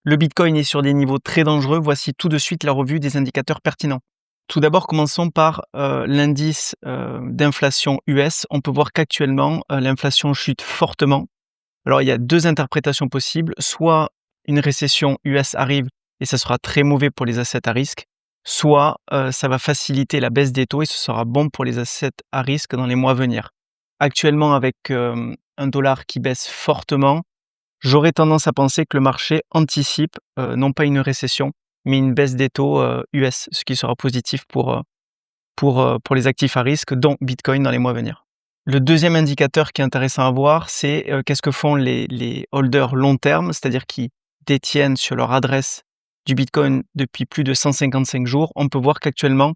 Le Bitcoin est sur des niveaux très dangereux. Voici tout de suite la revue des indicateurs pertinents. Tout d'abord, commençons par l'indice d'inflation US. On peut voir qu'actuellement, l'inflation chute fortement. Alors, il y a deux interprétations possibles. Soit une récession US arrive et ça sera très mauvais pour les assets à risque, soit ça va faciliter la baisse des taux et ce sera bon pour les assets à risque dans les mois à venir. Actuellement, avec un dollar qui baisse fortement, j'aurais tendance à penser que le marché anticipe, non pas une récession, mais une baisse des taux, US, ce qui sera positif pour les actifs à risque, dont Bitcoin dans les mois à venir. Le deuxième indicateur qui est intéressant à voir, c'est, qu'est-ce que font les holders long terme, c'est-à-dire qui détiennent sur leur adresse du Bitcoin depuis plus de 155 jours. On peut voir qu'actuellement,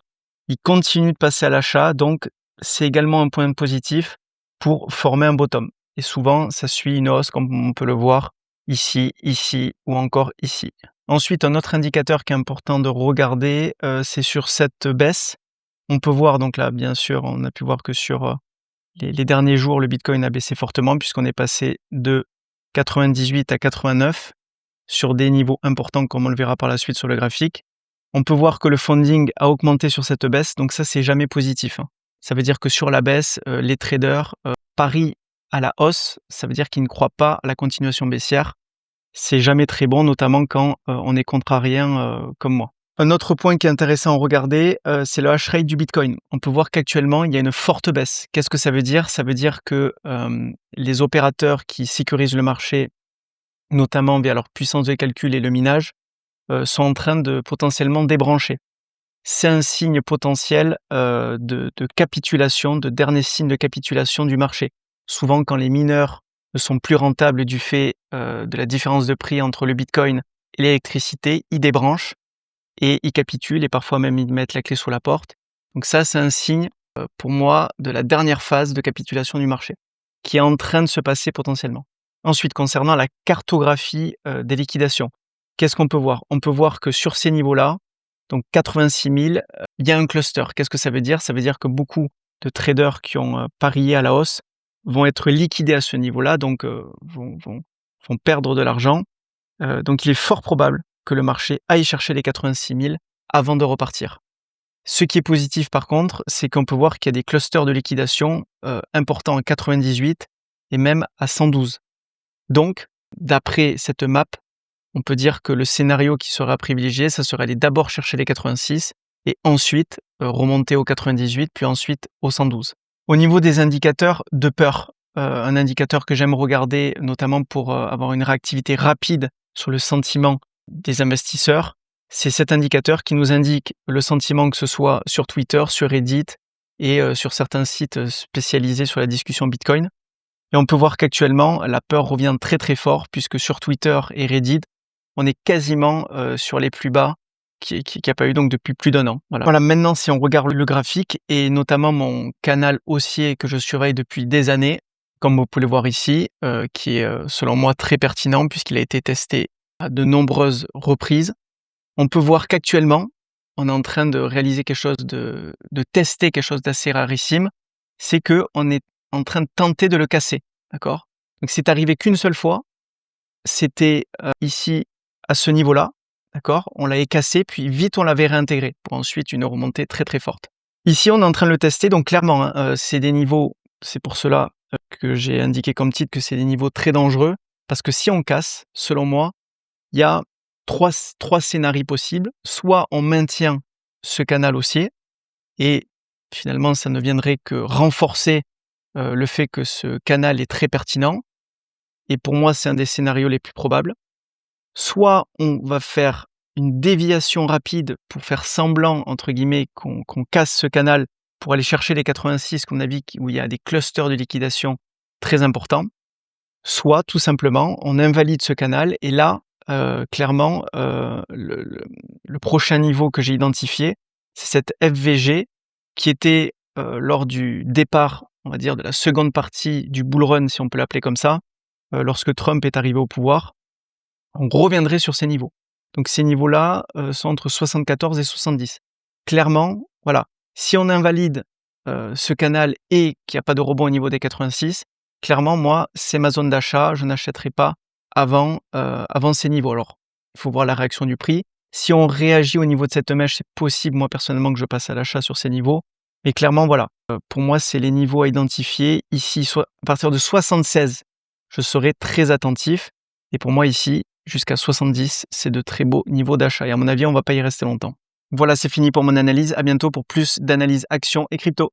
ils continuent de passer à l'achat, donc c'est également un point positif pour former un bottom. Et souvent, ça suit une hausse, comme on peut le voir ici, ici ou encore ici. Ensuite, un autre indicateur qui est important de regarder, c'est sur cette baisse. On peut voir donc là, bien sûr, on a pu voir que sur les derniers jours, le Bitcoin a baissé fortement puisqu'on est passé de 98 à 89 sur des niveaux importants, comme on le verra par la suite sur le graphique. On peut voir que le funding a augmenté sur cette baisse, donc ça, c'est jamais positif, hein. Ça veut dire que sur la baisse, les traders parient à la hausse, ça veut dire qu'ils ne croient pas à la continuation baissière. C'est jamais très bon, notamment quand on est contrarien comme moi. Un autre point qui est intéressant à regarder, c'est le hash rate du Bitcoin. On peut voir qu'actuellement, il y a une forte baisse. Qu'est-ce que ça veut dire? Ça veut dire que les opérateurs qui sécurisent le marché, notamment via leur puissance de calcul et le minage, sont en train de potentiellement débrancher. C'est un signe potentiel de capitulation, de dernier signe de capitulation du marché. Souvent, quand les mineurs ne sont plus rentables du fait de la différence de prix entre le Bitcoin et l'électricité, ils débranchent et ils capitulent et parfois même ils mettent la clé sous la porte. Donc ça, c'est un signe pour moi de la dernière phase de capitulation du marché qui est en train de se passer potentiellement. Ensuite, concernant la cartographie des liquidations, qu'est-ce qu'on peut voir? On peut voir que sur ces niveaux-là, donc 86 000, il y a un cluster. Qu'est-ce que ça veut dire? Ça veut dire que beaucoup de traders qui ont parié à la hausse vont être liquidés à ce niveau-là, donc vont perdre de l'argent. Donc il est fort probable que le marché aille chercher les 86 000 avant de repartir. Ce qui est positif par contre, c'est qu'on peut voir qu'il y a des clusters de liquidation importants à 98 et même à 112. Donc, d'après cette map, on peut dire que le scénario qui sera privilégié, ça serait aller d'abord chercher les 86 et ensuite remonter au 98, puis ensuite au 112. Au niveau des indicateurs de peur, un indicateur que j'aime regarder, notamment pour avoir une réactivité rapide sur le sentiment des investisseurs, c'est cet indicateur qui nous indique le sentiment, que ce soit sur Twitter, sur Reddit et sur certains sites spécialisés sur la discussion Bitcoin. Et on peut voir qu'actuellement, la peur revient très très fort puisque sur Twitter et Reddit, on est quasiment sur les plus bas qu'il n'y a pas eu donc depuis plus d'1 an. Voilà, maintenant si on regarde le graphique et notamment mon canal haussier que je surveille depuis des années, comme vous pouvez le voir ici, qui est selon moi très pertinent puisqu'il a été testé à de nombreuses reprises. On peut voir qu'actuellement, on est en train de réaliser quelque chose de tester quelque chose d'assez rarissime, c'est qu'on est en train de tenter de le casser, d'accord? Donc c'est arrivé qu'une seule fois, c'était ici à ce niveau-là, d'accord? On l'avait cassé, puis vite on l'avait réintégré pour ensuite une remontée très très forte. Ici, on est en train de le tester, donc clairement, hein, c'est des niveaux, c'est pour cela que j'ai indiqué comme titre que c'est des niveaux très dangereux, parce que si on casse, selon moi, il y a trois scénarios possibles. Soit on maintient ce canal haussier et finalement, ça ne viendrait que renforcer le fait que ce canal est très pertinent. Et pour moi, c'est un des scénarios les plus probables. Soit on va faire une déviation rapide pour faire semblant, entre guillemets, qu'on casse ce canal pour aller chercher les 86 qu'on a vu où il y a des clusters de liquidation très importants. Soit tout simplement, on invalide ce canal et là, clairement, le prochain niveau que j'ai identifié, c'est cette FVG qui était lors du départ, on va dire, de la seconde partie du bull run, si on peut l'appeler comme ça, lorsque Trump est arrivé au pouvoir. On reviendrait sur ces niveaux. Donc ces niveaux-là sont entre 74 et 70. Clairement, voilà, si on invalide ce canal et qu'il n'y a pas de rebond au niveau des 86, clairement, moi, c'est ma zone d'achat, je n'achèterai pas avant ces niveaux. Alors, il faut voir la réaction du prix. Si on réagit au niveau de cette mèche, c'est possible, moi personnellement, que je passe à l'achat sur ces niveaux. Mais clairement, voilà, pour moi, c'est les niveaux à identifier. Ici, soit à partir de 76, je serai très attentif. Et pour moi, ici, jusqu'à 70, c'est de très beaux niveaux d'achat. Et à mon avis, on ne va pas y rester longtemps. Voilà, c'est fini pour mon analyse. À bientôt pour plus d'analyse action et crypto.